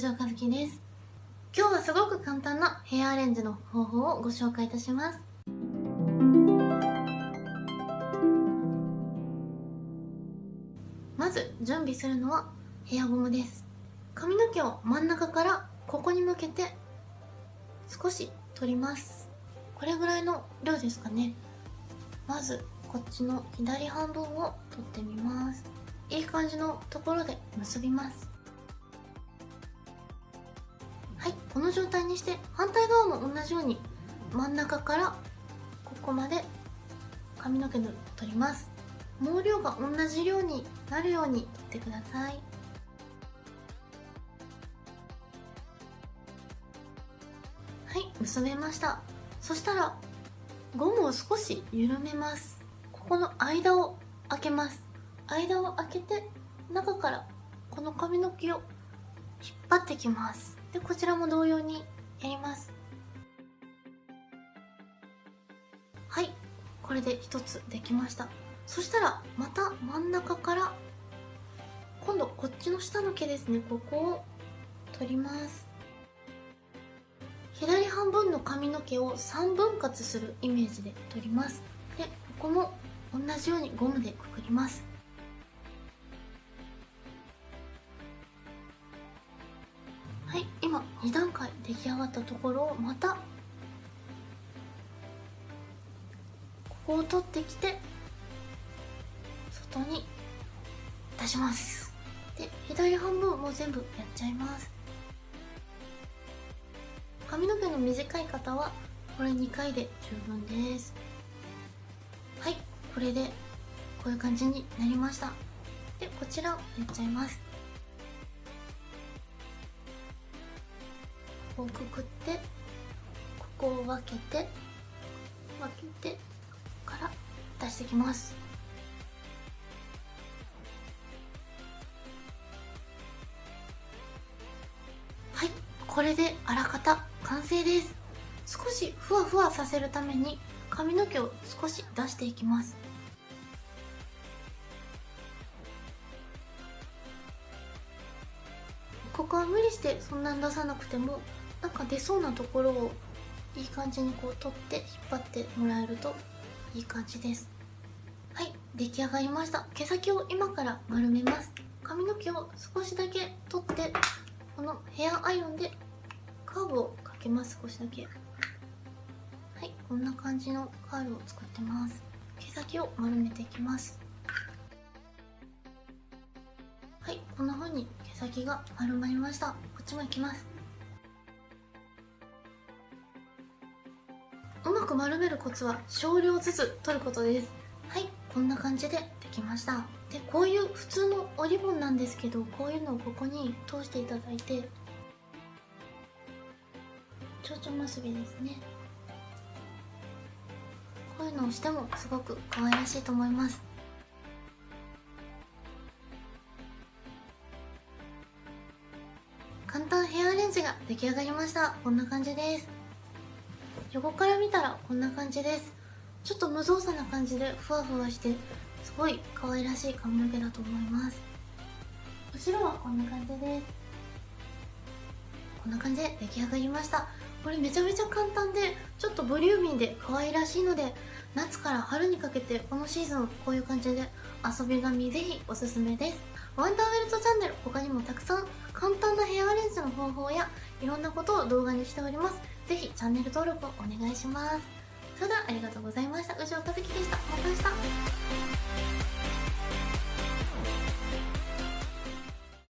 城和樹です。今日はすごく簡単なヘアアレンジの方法をご紹介いたします。まず準備するのはヘアゴムです。髪の毛を真ん中からここに向けて少し取ります。これぐらいの量ですかね。まずこっちの左半分を取ってみます。いい感じのところで結びます。はい、この状態にして反対側も同じように真ん中からここまで髪の毛を取ります。毛量が同じ量になるように取ってください。はい、結べました。そしたらゴムを少し緩めます。ここの間を開けます。間を開けて中からこの髪の毛を引っ張ってきます。でこちらも同様にやります。はい、これで一つできました。そしたらまた真ん中から今度こっちの下の毛ですね、ここを取ります。左半分の髪の毛を3分割するイメージで取ります。でここも同じようにゴムでくくります。はい、今2段階出来上がったところをまたここを取ってきて外に出します。で左半分も全部やっちゃいます。髪の毛の短い方はこれ2回で十分です。はい、これでこういう感じになりました。でこちらをやっちゃいます。ここをくくってここを分けてから出してきます。はい、これであらかた完成です。少しふわふわさせるために髪の毛を少し出していきます。ここは無理してそんなに出さなくてもなんか出そうなところをいい感じにこう取って引っ張ってもらえるといい感じです。はい、出来上がりました。毛先を今から丸めます。髪の毛を少しだけ取ってこのヘアアイロンでカーブをかけます。少しだけ。はい、こんな感じのカールを作ってます。毛先を丸めていきます。はい、こんな風に毛先が丸まりました。こっちもいきます。うまく丸めるコツは少量ずつ取ることです。はい、こんな感じでできました。でこういう普通のおリボンなんですけど、こういうのをここに通していただいて蝶々結びですね。こういうのをしてもすごく可愛らしいと思います。簡単ヘアアレンジが出来上がりました。こんな感じです。横から見たらこんな感じです。ちょっと無造作な感じでふわふわしてすごい可愛らしい髪の毛だと思います。後ろはこんな感じです。こんな感じで出来上がりました。これめちゃめちゃ簡単でちょっとボリューミーで可愛らしいので、夏から春にかけてこのシーズンこういう感じで遊び髪ぜひおすすめです。ワンダーウェルトチャンネル他にもたくさん簡単なヘアアレンジの方法やいろんなことを動画にしております。ぜひチャンネル登録をお願いします。それではありがとうございました。